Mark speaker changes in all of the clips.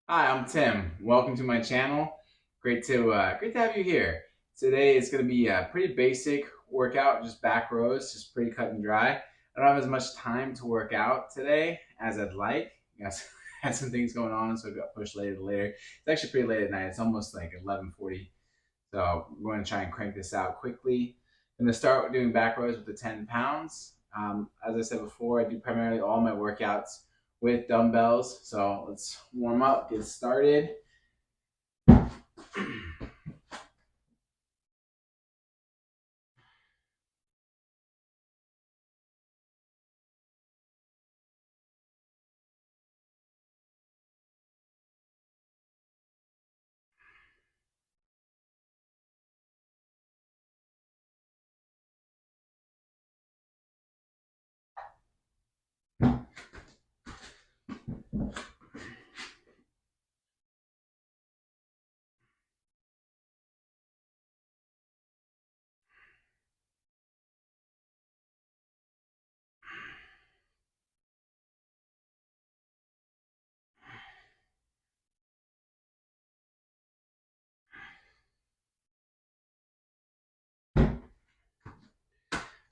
Speaker 1: Hi, I'm Tim. Welcome to my channel. Great to have you here. Today is going to be a pretty basic workout, just back rows, just pretty cut and dry. I don't have as much time to work out today as I'd like. Had some things going on, so it got pushed later to later. It's actually pretty late at night. It's almost like 11:40, so I'm going to try and crank this out quickly. I'm going to start doing back rows with the 10 pounds. As I said before, I do primarily all my workouts with dumbbells. So let's warm up, get started.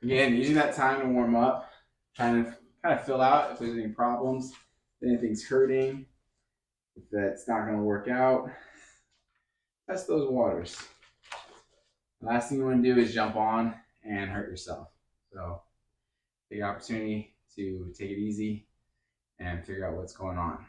Speaker 1: Again, using that time to warm up, trying to kind of fill out if there's any problems, if anything's hurting, if that's not going to work out. Test those waters. The last thing you want to do is jump on and hurt yourself. So take an opportunity to take it easy and figure out what's going on.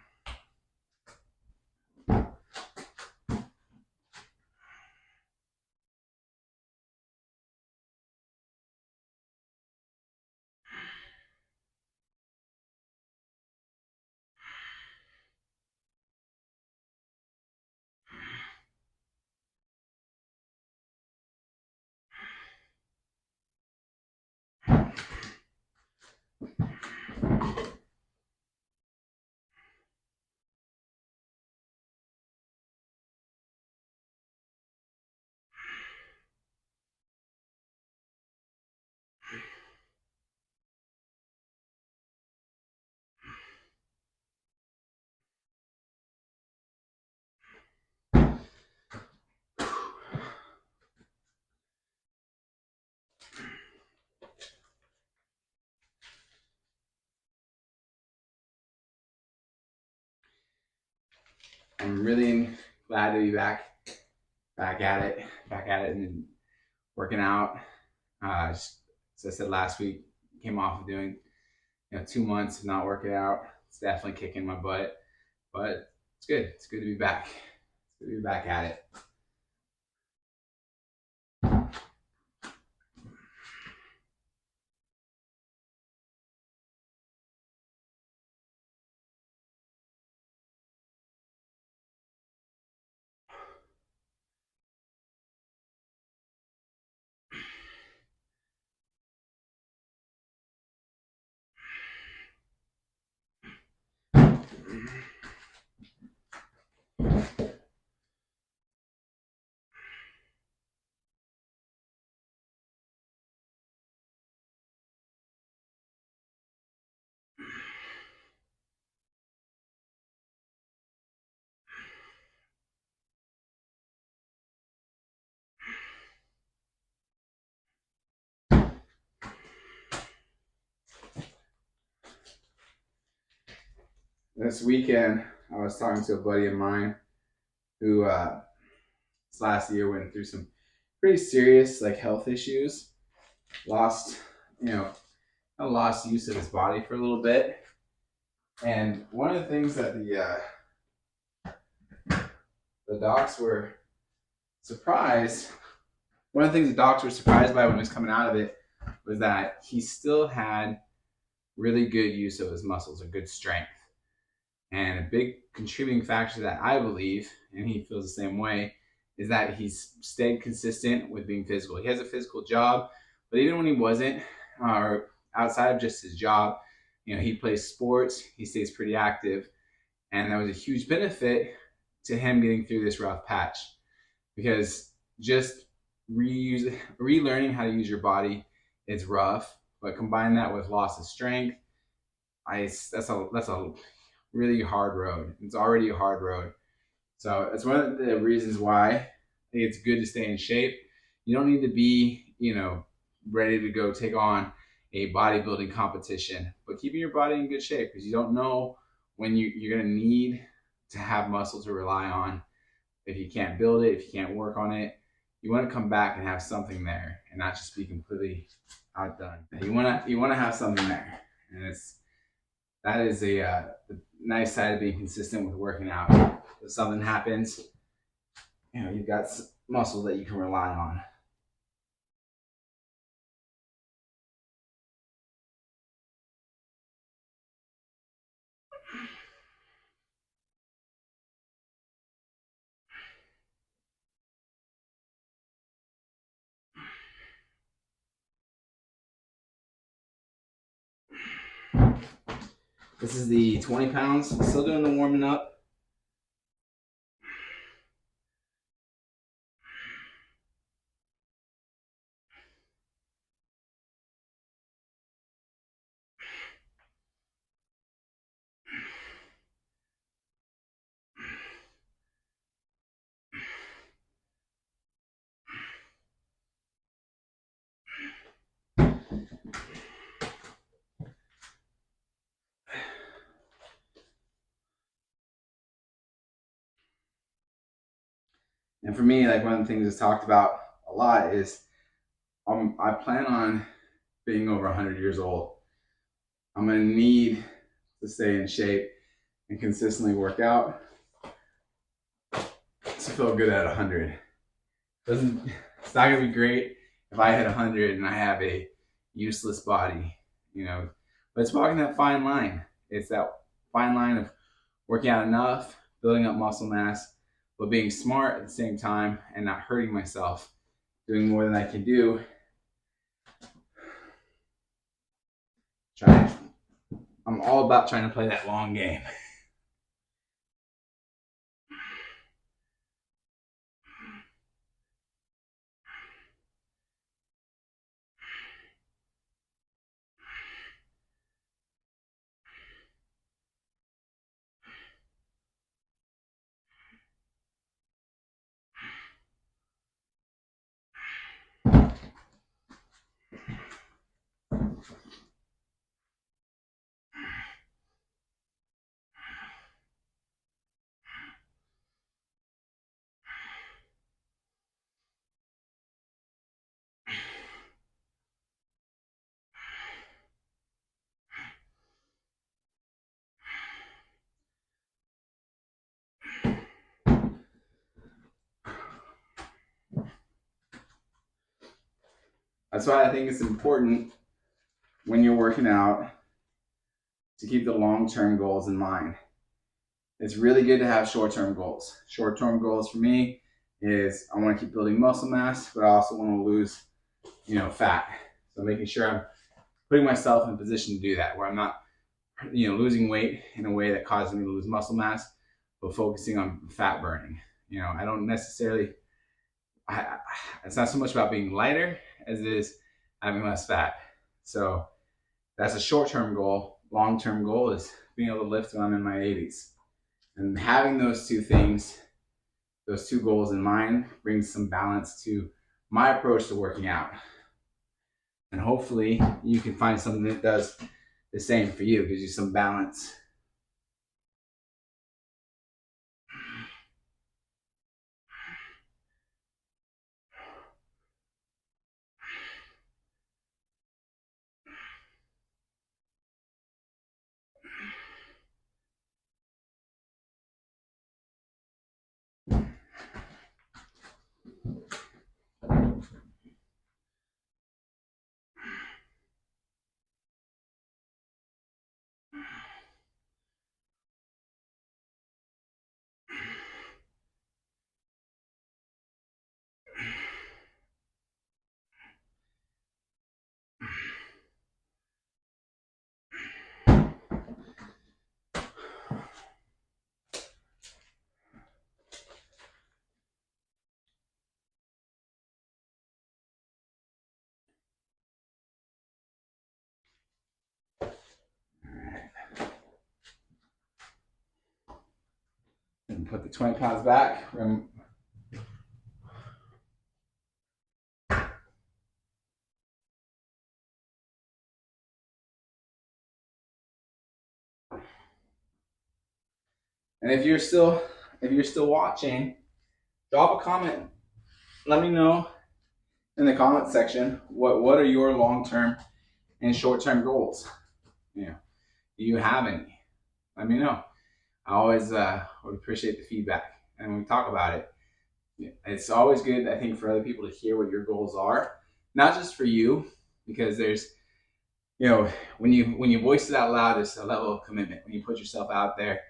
Speaker 1: I'm really glad to be back at it, and working out. As I said last week, came off of doing 2 months of not working out. It's definitely kicking my butt, but it's good. It's good to be back. It's good to be back at it. This weekend, I was talking to a buddy of mine who this last year went through some pretty serious health issues. Lost, you know, lost use of his body for a little bit. And one of the things that the docs were surprised. One of the things the docs were surprised by when he was coming out of it was that he still had really good use of his muscles and good strength. And a big contributing factor to that, I believe, and he feels the same way, is that he's stayed consistent with being physical. He has a physical job, but even when he wasn't, or outside of just his job, he plays sports, he stays pretty active, and that was a huge benefit to him getting through this rough patch because just relearning how to use your body is rough, but combine that with loss of strength, that's a really hard road. It's already a hard road. So it's one of the reasons why I think it's good to stay in shape. You don't need to be, ready to go take on a bodybuilding competition, but keeping your body in good shape because you don't know when you're going to need to have muscle to rely on. If you can't build it, if you can't work on it, you want to come back and have something there and not just be completely outdone. You want to have something there, and that is the nice side of being consistent with working out. If something happens, you've got muscle that you can rely on. This is the 20 pounds. Still doing the warming up. And for me, like one of the things that's talked about a lot is I plan on being over 100 years old. I'm going to need to stay in shape and consistently work out to feel good at 100. It's not going to be great if I hit 100 and I have a useless body, but it's walking that fine line. It's that fine line of working out enough, building up muscle mass, but being smart at the same time and not hurting myself, doing more than I can do. I'm all about trying to play that long game. That's why I think it's important when you're working out to keep the long-term goals in mind. It's really good to have short-term goals. Short-term goals for me is I want to keep building muscle mass, but I also want to lose, fat. So making sure I'm putting myself in a position to do that, where I'm not, losing weight in a way that causes me to lose muscle mass, but focusing on fat burning. I don't necessarily. It's not so much about being lighter as it is having less fat. So that's a short-term goal. Long-term goal is being able to lift when I'm in my 80s. And having those two things, those two goals in mind, brings some balance to my approach to working out. And hopefully you can find something that does the same for you, gives you some balance. put the 20 pounds back. And if you're still watching, drop a comment. Let me know in the comment section what are your long-term and short-term goals. You know, do you have any? Let me know. I always would appreciate the feedback, and when we talk about it, it's always good, I think, for other people to hear what your goals are, not just for you, because there's, you know, when you voice it out loud, there's a level of commitment. When you put yourself out there,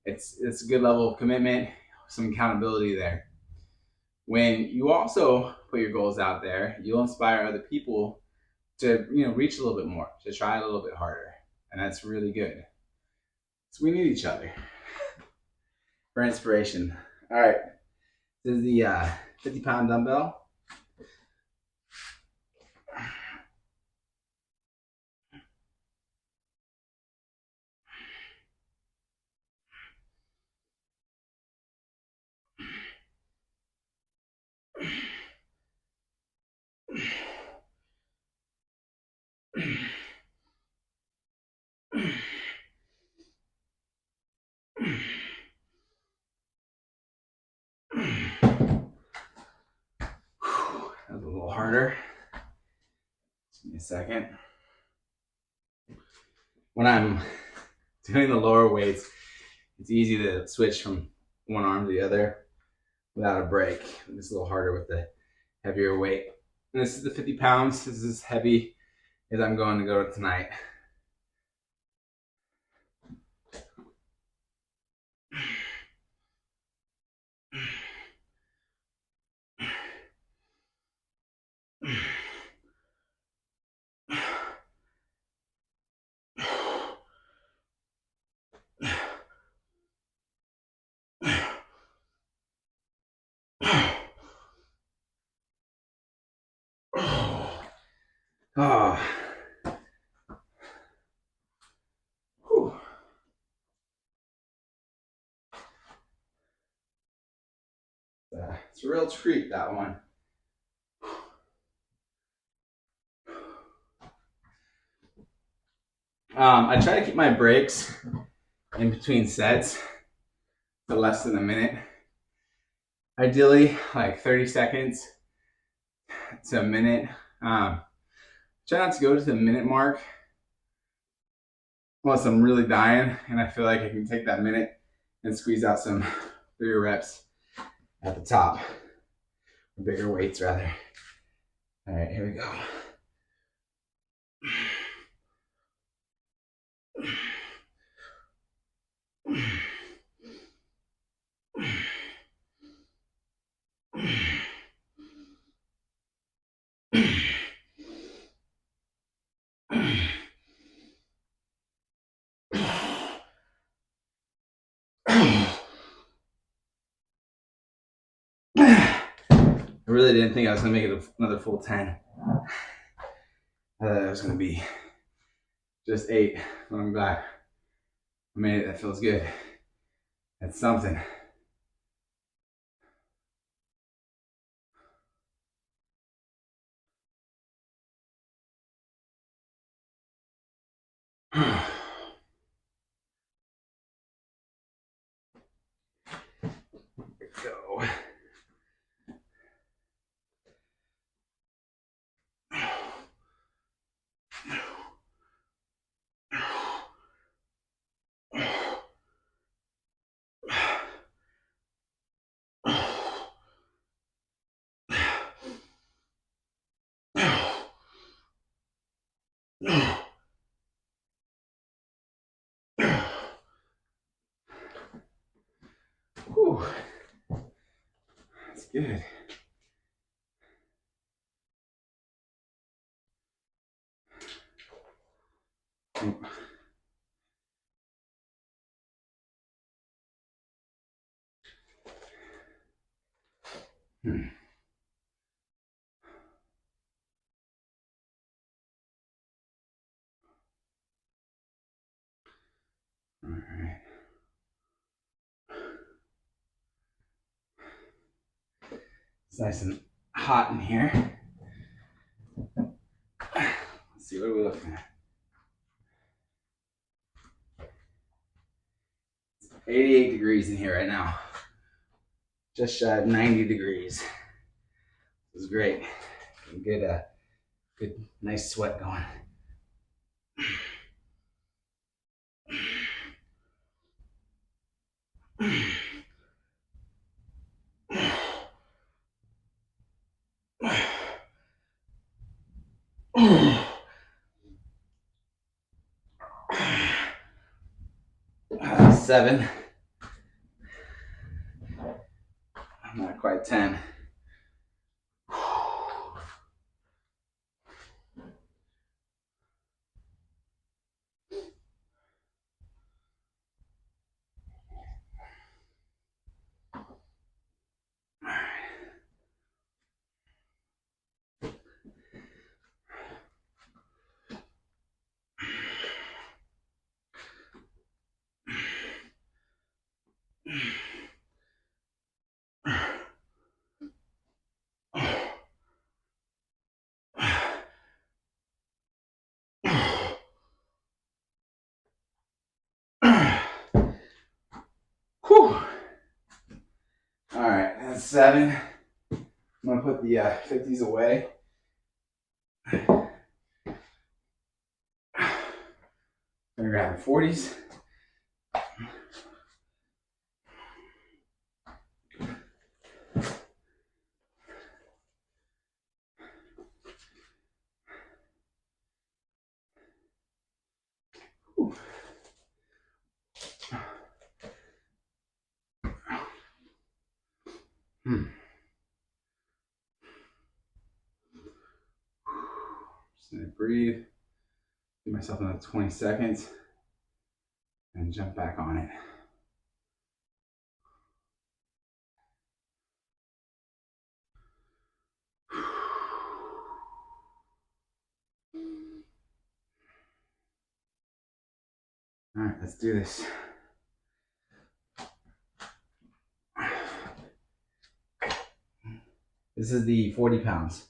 Speaker 1: it's a good level of commitment, some accountability there. When you also put your goals out there, you'll inspire other people to, you know, reach a little bit more, to try a little bit harder, and that's really good. So we need each other for inspiration. All right, this is the 50-pound dumbbell. That was a little harder. Just give me a second. When I'm doing the lower weights, it's easy to switch from one arm to the other without a break. It's a little harder with the heavier weight. And this is the 50 pounds. This is as heavy as I'm going to go tonight. Oh. It's a real treat, that one. I try to keep my breaks in between sets to less than a minute. Ideally, like 30 seconds to a minute. Try not to go to the minute mark unless I'm really dying and I feel like I can take that minute and squeeze out some bigger reps at the top. Bigger weights, rather. All right, here we go. I really didn't think I was going to make it another full 10. I thought it was going to be just 8 when I'm back. I made it. That feels good. That's something. Go. Whew. That's good. All right. It's nice and hot in here. Let's see, what are we looking at? 88 degrees in here right now. Just shy of 90 degrees. This is great. Good, nice sweat going. Seven. Not quite 10. Whew. All right, that's 7. I'm gonna put the 50s away. I'm gonna grab the 40s. Whew. Just gonna breathe. Give myself another 20 seconds and jump back on it. All right, let's do this. This is the 40 pounds.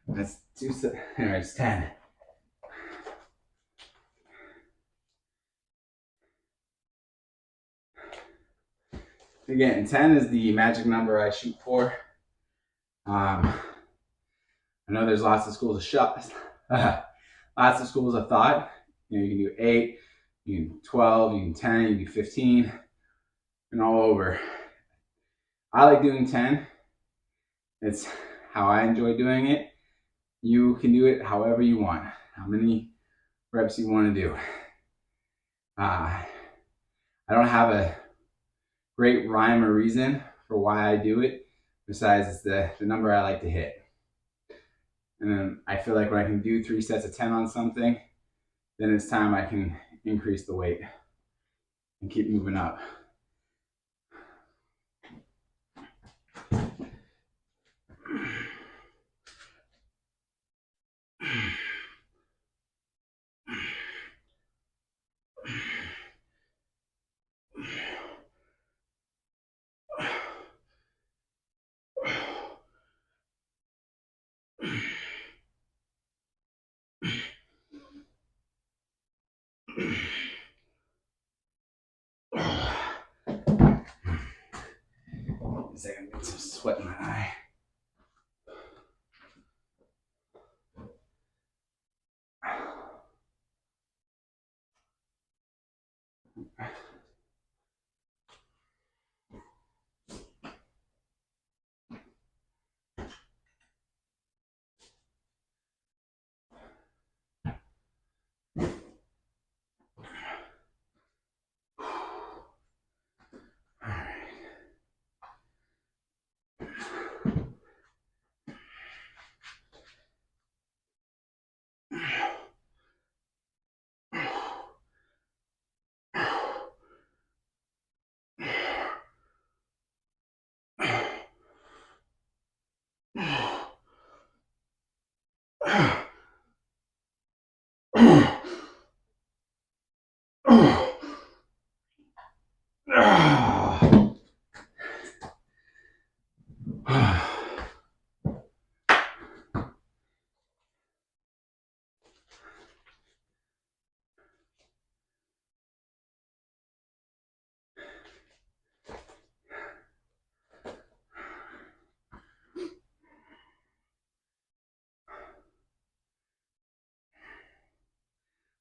Speaker 1: That's 2. It's 10. Again, 10 is the magic number I shoot for. I know there's lots of schools of shots, lots of schools of thought. You know, you can do 8, you can do 12, you can do 10, you can do 15, and all over. I like doing 10. It's how I enjoy doing it. You can do it however you want, how many reps you want to do. I don't have a great rhyme or reason for why I do it, besides it's the number I like to hit. And then I feel like when I can do 3 sets of 10 on something, then it's time I can increase the weight and keep moving up. Second, get some sweat in my eye.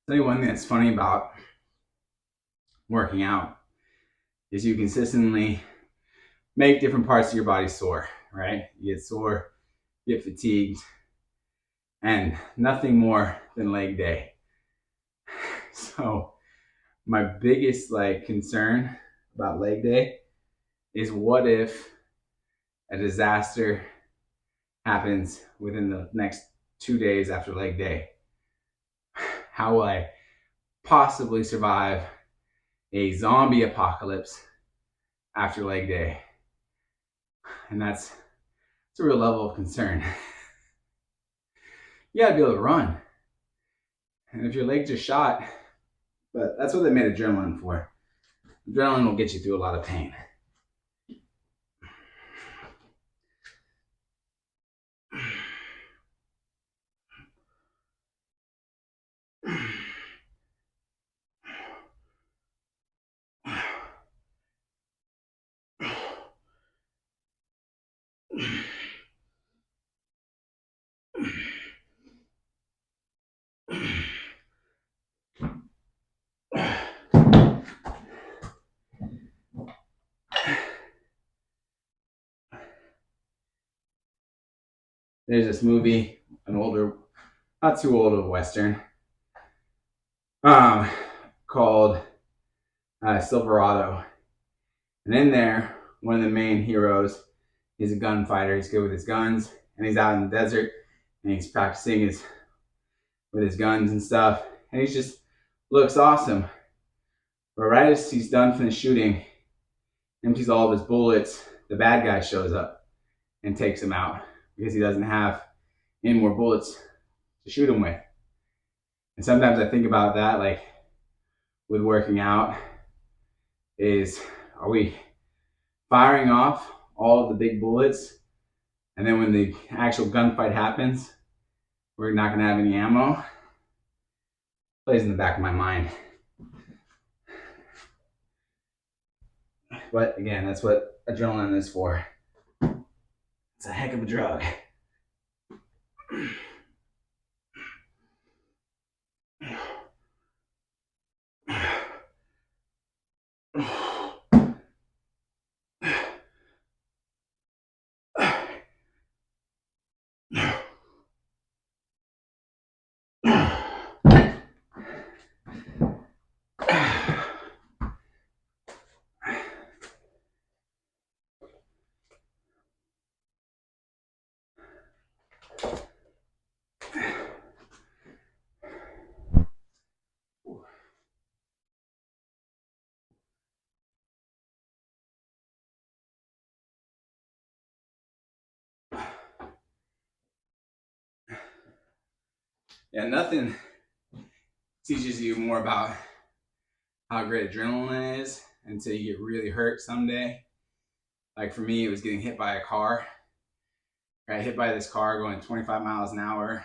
Speaker 1: Tell you one thing that's funny about working out is you consistently make different parts of your body sore, right? You get sore, you get fatigued, and nothing more than leg day. So my biggest concern about leg day is what if a disaster happens within the next 2 days after leg day? How will I possibly survive a zombie apocalypse after leg day? And that's a real level of concern. You gotta be able to run. And if your legs are shot, but that's what they made adrenaline for. Adrenaline will get you through a lot of pain. There's this movie, an older, not too old of a Western, called Silverado. And in there, one of the main heroes is a gunfighter. He's good with his guns, and he's out in the desert, and he's practicing with his guns and stuff, and he just looks awesome. But right as he's done finished shooting, empties all of his bullets, the bad guy shows up and takes him out because he doesn't have any more bullets to shoot him with. And sometimes I think about that, like with working out, are we firing off all of the big bullets, and then when the actual gunfight happens, we're not going to have any ammo? Plays in the back of my mind. But again, that's what adrenaline is for. It's a heck of a drug. Yeah, nothing teaches you more about how great adrenaline is until you get really hurt someday. Like for me, it was getting hit by a car. I got hit by this car going 25 miles an hour.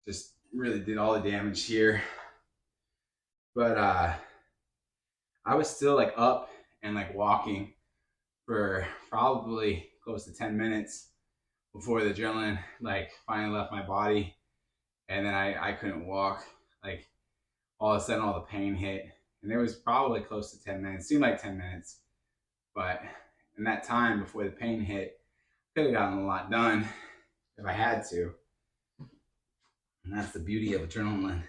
Speaker 1: Just really did all the damage here. But I was still like up and like walking for probably close to 10 minutes before the adrenaline like finally left my body, and then I couldn't walk. Like all of a sudden all the pain hit, and it was probably close to 10 minutes. It seemed like 10 minutes, but in that time before the pain hit, I could have gotten a lot done if I had to. And that's the beauty of adrenaline.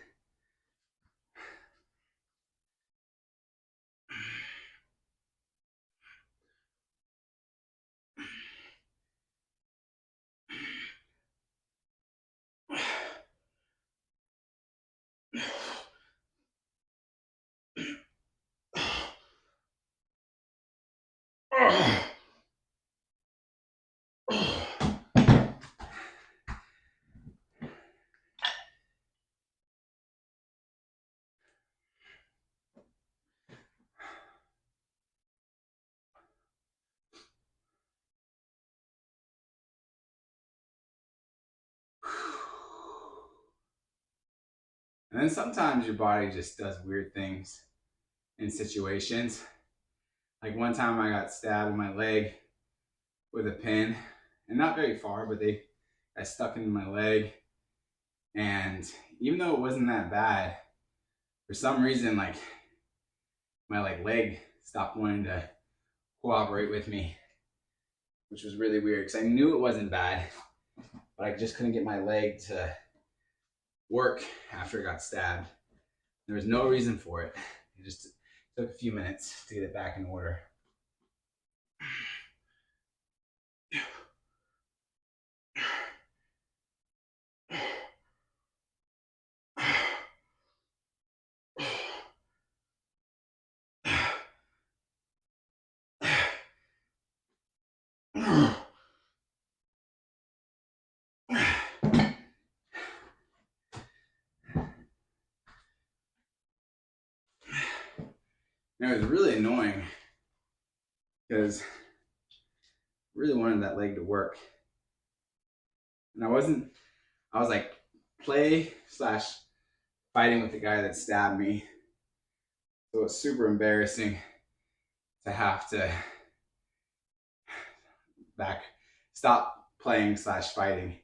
Speaker 1: And then sometimes your body just does weird things in situations. Like one time I got stabbed in my leg with a pin, and not very far, but they got stuck into my leg. And even though it wasn't that bad, for some reason, like my like leg stopped wanting to cooperate with me, which was really weird because I knew it wasn't bad, but I just couldn't get my leg to work after it got stabbed. There was no reason for it. It just took a few minutes to get it back in order. And it was really annoying because I really wanted that leg to work. And I was like play slash fighting with the guy that stabbed me. So it's super embarrassing to have to stop playing slash fighting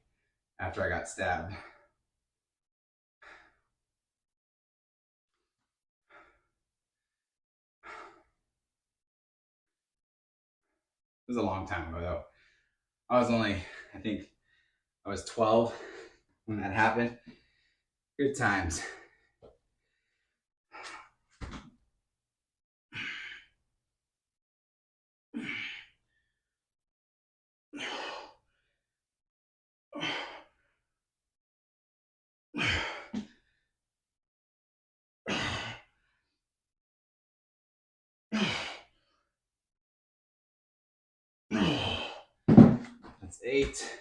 Speaker 1: after I got stabbed. It was a long time ago though. I was only, I think I was 12 when that happened. Good times. That's 8.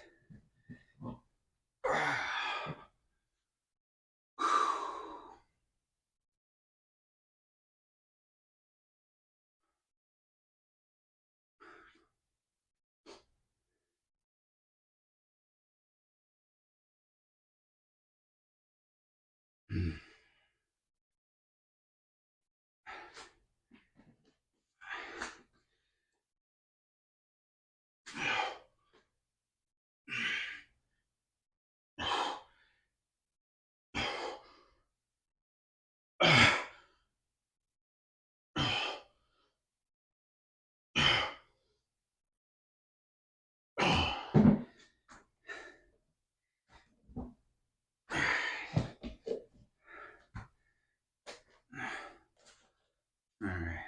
Speaker 1: All right.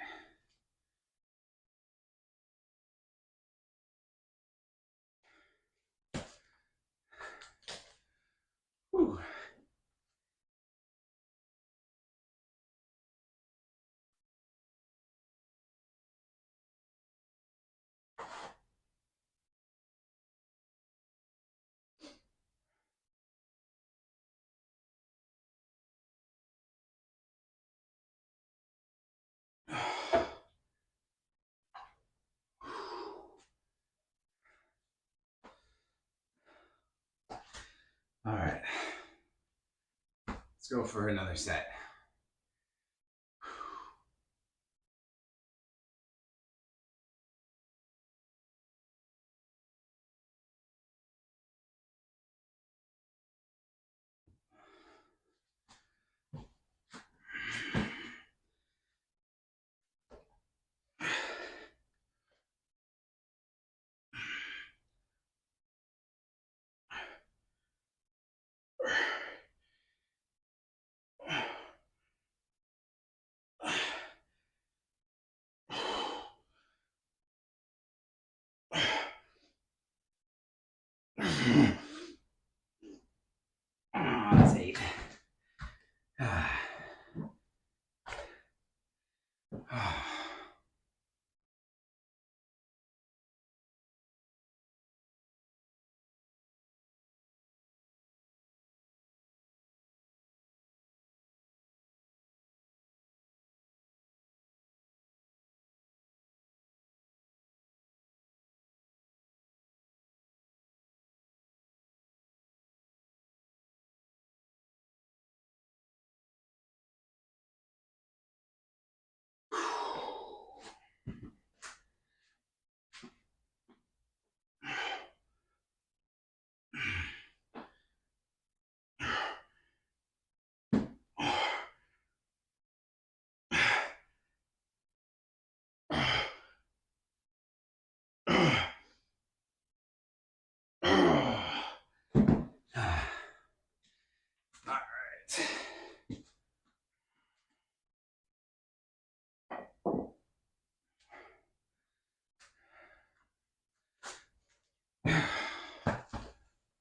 Speaker 1: Whew. All right. Let's go for another set. That's 8.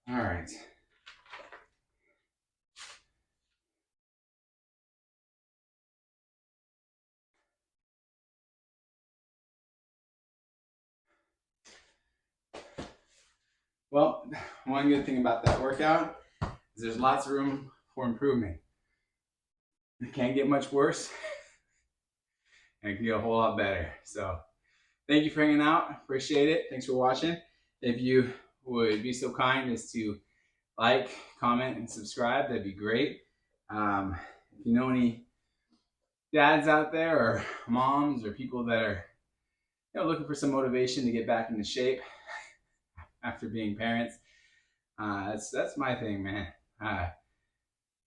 Speaker 1: All right. Well, one good thing about that workout is there's lots of room for improvement. It can't get much worse, and it can get a whole lot better. So thank you for hanging out. Appreciate it. Thanks for watching. If you would be so kind as to like, comment, and subscribe, that'd be great. If you know any dads out there or moms or people that are looking for some motivation to get back into shape after being parents, that's my thing, man.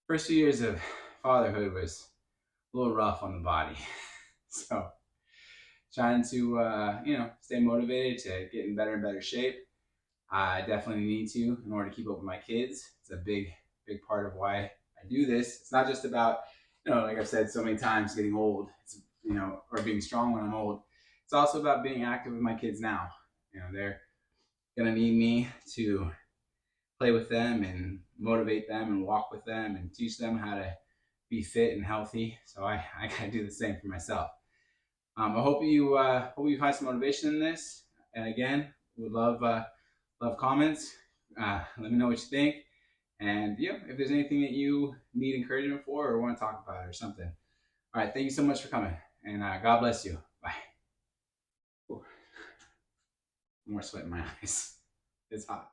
Speaker 1: First few years of fatherhood was a little rough on the body. So trying to stay motivated to get in better and better shape. I definitely need to in order to keep up with my kids. It's a big part of why I do this. It's not just about, like I've said so many times, getting old, or being strong when I'm old. It's also about being active with my kids now. They're gonna need me to play with them and motivate them and walk with them and teach them how to be fit and healthy. So I gotta do the same for myself. I hope you find some motivation in this. And again, would love comments. Let me know what you think. And if there's anything that you need encouragement for or want to talk about or something. All right, thank you so much for coming. And God bless you. Bye. Ooh. More sweat in my eyes. It's hot.